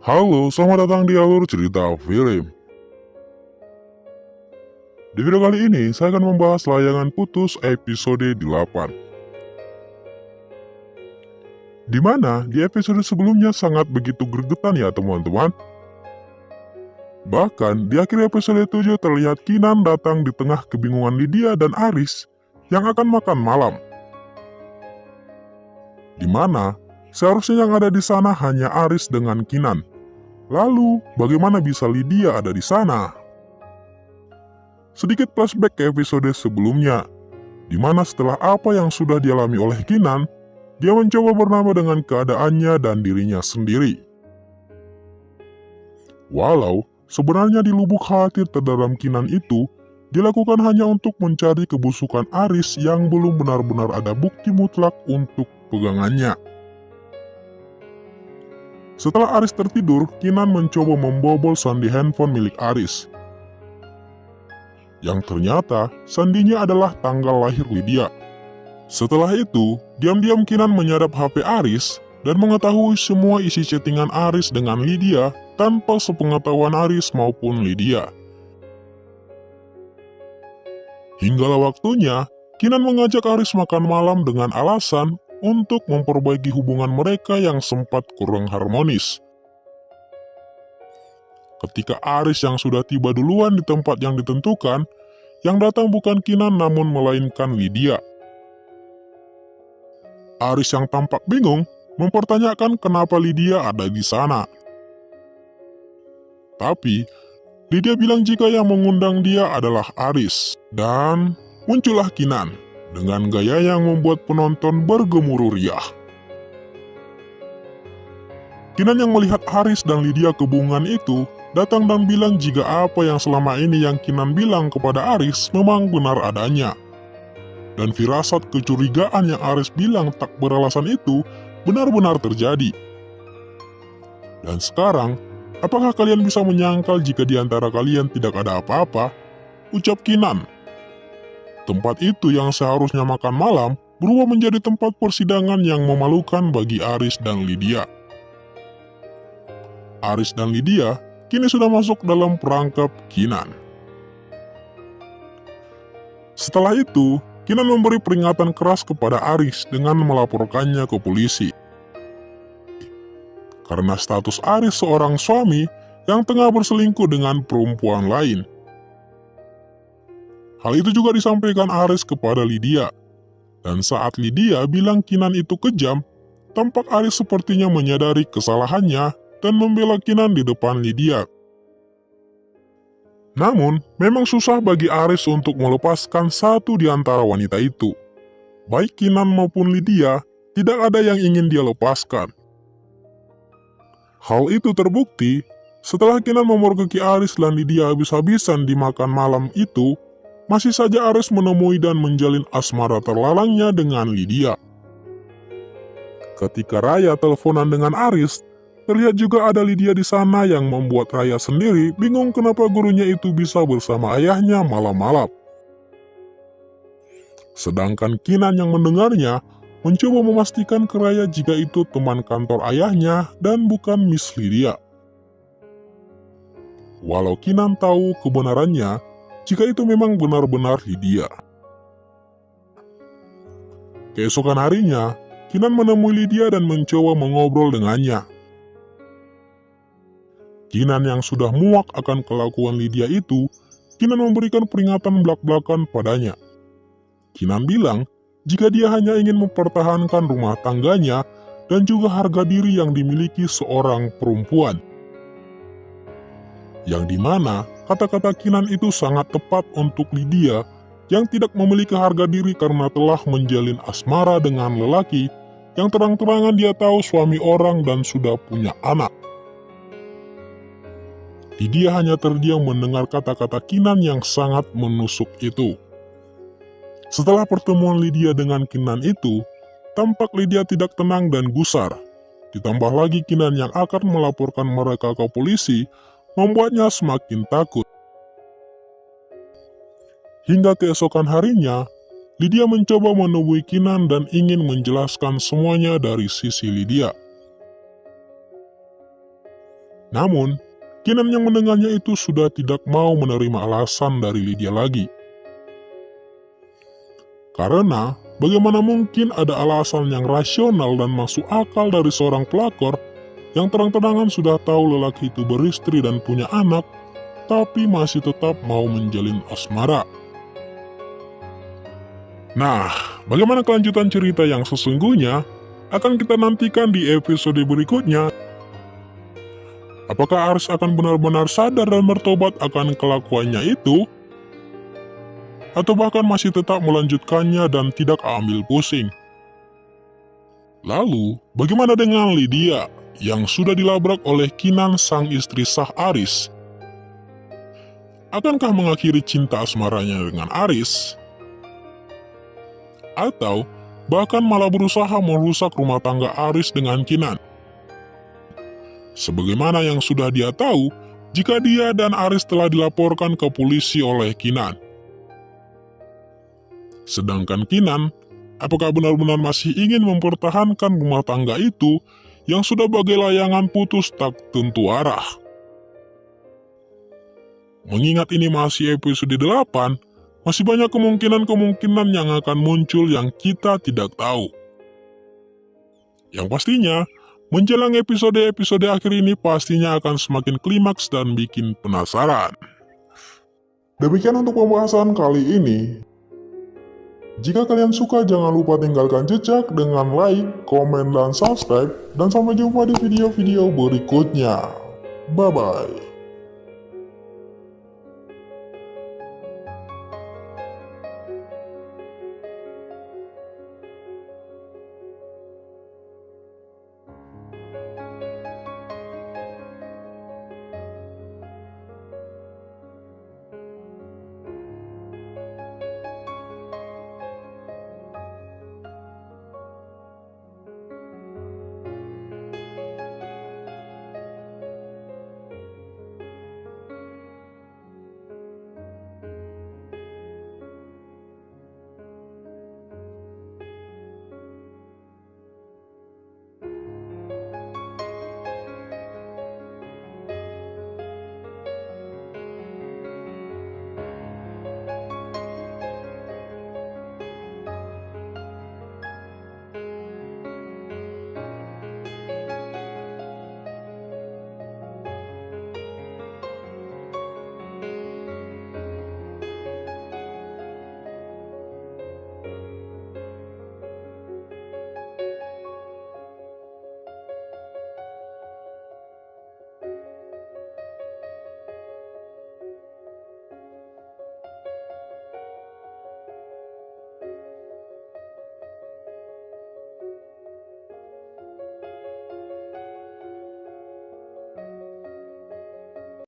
Halo, selamat datang di Alur Cerita Film. Di video kali ini, saya akan membahas Layangan Putus episode 8. Di mana di episode sebelumnya sangat begitu gregetan ya teman-teman. Bahkan di akhir episode 7 terlihat Kinan datang di tengah kebingungan Lydia dan Aris yang akan makan malam. Di mana seharusnya yang ada di sana hanya Aris dengan Kinan. Lalu, bagaimana bisa Lydia ada di sana? Sedikit flashback ke episode sebelumnya, di mana setelah apa yang sudah dialami oleh Kinan, dia mencoba bernama dengan keadaannya dan dirinya sendiri. Walau sebenarnya di lubuk hati terdalam Kinan itu, dilakukan hanya untuk mencari kebusukan Aris yang belum benar-benar ada bukti mutlak untuk pegangannya. Setelah Aris tertidur, Kinan mencoba membobol sandi handphone milik Aris. Yang ternyata, sandinya adalah tanggal lahir Lydia. Setelah itu, diam-diam Kinan menyadap HP Aris dan mengetahui semua isi chattingan Aris dengan Lydia tanpa sepengetahuan Aris maupun Lydia. Hinggalah waktunya, Kinan mengajak Aris makan malam dengan alasan untuk memperbaiki hubungan mereka yang sempat kurang harmonis. Ketika Aris yang sudah tiba duluan di tempat yang ditentukan, yang datang bukan Kinan namun melainkan Lydia. Aris yang tampak bingung mempertanyakan kenapa Lydia ada di sana. Tapi, Lydia bilang jika yang mengundang dia adalah Aris, dan muncullah Kinan dengan gaya yang membuat penonton bergemuruh riah. Kinan yang melihat Aris dan Lydia kebungan itu datang dan bilang jika apa yang selama ini yang Kinan bilang kepada Aris memang benar adanya. Dan firasat kecurigaan yang Aris bilang tak beralasan itu benar-benar terjadi. Dan sekarang, apakah kalian bisa menyangkal jika di antara kalian tidak ada apa-apa? Ucap Kinan. Tempat itu yang seharusnya makan malam berubah menjadi tempat persidangan yang memalukan bagi Aris dan Lydia. Aris dan Lydia kini sudah masuk dalam perangkap Kinan. Setelah itu, Kinan memberi peringatan keras kepada Aris dengan melaporkannya ke polisi. Karena status Aris seorang suami yang tengah berselingkuh dengan perempuan lain. Hal itu juga disampaikan Aris kepada Lydia. Dan saat Lydia bilang Kinan itu kejam, tampak Aris sepertinya menyadari kesalahannya dan membela Kinan di depan Lydia. Namun, memang susah bagi Aris untuk melepaskan satu di antara wanita itu. Baik Kinan maupun Lydia, tidak ada yang ingin dia lepaskan. Hal itu terbukti setelah Kinan memergoki Aris dan Lydia habis-habisan di makan malam itu, masih saja Aris menemui dan menjalin asmara terlalangnya dengan Lydia. Ketika Raya teleponan dengan Aris, terlihat juga ada Lydia di sana yang membuat Raya sendiri bingung kenapa gurunya itu bisa bersama ayahnya malam-malam. Sedangkan Kinan yang mendengarnya mencoba memastikan ke Raya jika itu teman kantor ayahnya dan bukan Miss Lydia. Walau Kinan tahu kebenarannya jika itu memang benar-benar Lydia. Keesokan harinya, Kinan menemui Lydia dan mencoba mengobrol dengannya. Kinan yang sudah muak akan kelakuan Lydia itu, Kinan memberikan peringatan belak-belakan padanya. Kinan bilang jika dia hanya ingin mempertahankan rumah tangganya dan juga harga diri yang dimiliki seorang perempuan. Yang dimana kata-kata Kinan itu sangat tepat untuk Lydia yang tidak memiliki harga diri karena telah menjalin asmara dengan lelaki yang terang-terangan dia tahu suami orang dan sudah punya anak. Lydia hanya terdiam mendengar kata-kata Kinan yang sangat menusuk itu. Setelah pertemuan Lydia dengan Kinan itu, tampak Lydia tidak tenang dan gusar. Ditambah lagi Kinan yang akan melaporkan mereka ke polisi, membuatnya semakin takut. Hingga keesokan harinya, Lydia mencoba menemui Kinan dan ingin menjelaskan semuanya dari sisi Lydia. Namun, Kinan yang mendengarnya itu sudah tidak mau menerima alasan dari Lydia lagi. Karena, bagaimana mungkin ada alasan yang rasional dan masuk akal dari seorang pelakor yang terang-terangan sudah tahu lelaki itu beristri dan punya anak, tapi masih tetap mau menjalin asmara. Nah, bagaimana kelanjutan cerita yang sesungguhnya akan kita nantikan di episode berikutnya. Apakah Aris akan benar-benar sadar dan bertobat akan kelakuannya itu? Atau bahkan masih tetap melanjutkannya dan tidak ambil pusing? Lalu, bagaimana dengan Lydia yang sudah dilabrak oleh Kinan sang istri sah Aris? Akankah mengakhiri cinta asmaranya dengan Aris? Atau bahkan malah berusaha merusak rumah tangga Aris dengan Kinan? Sebagaimana yang sudah dia tahu, jika dia dan Aris telah dilaporkan ke polisi oleh Kinan. Sedangkan Kinan, apakah benar-benar masih ingin mempertahankan rumah tangga itu yang sudah bagai layangan putus tak tentu arah? Mengingat ini masih episode 8, masih banyak kemungkinan-kemungkinan yang akan muncul yang kita tidak tahu. Yang pastinya, menjelang episode-episode akhir ini pastinya akan semakin klimaks dan bikin penasaran. Demikian untuk pembahasan kali ini. Jika kalian suka, jangan lupa tinggalkan jejak dengan like, komen, dan subscribe. Dan sampai jumpa di video-video berikutnya. Bye-bye.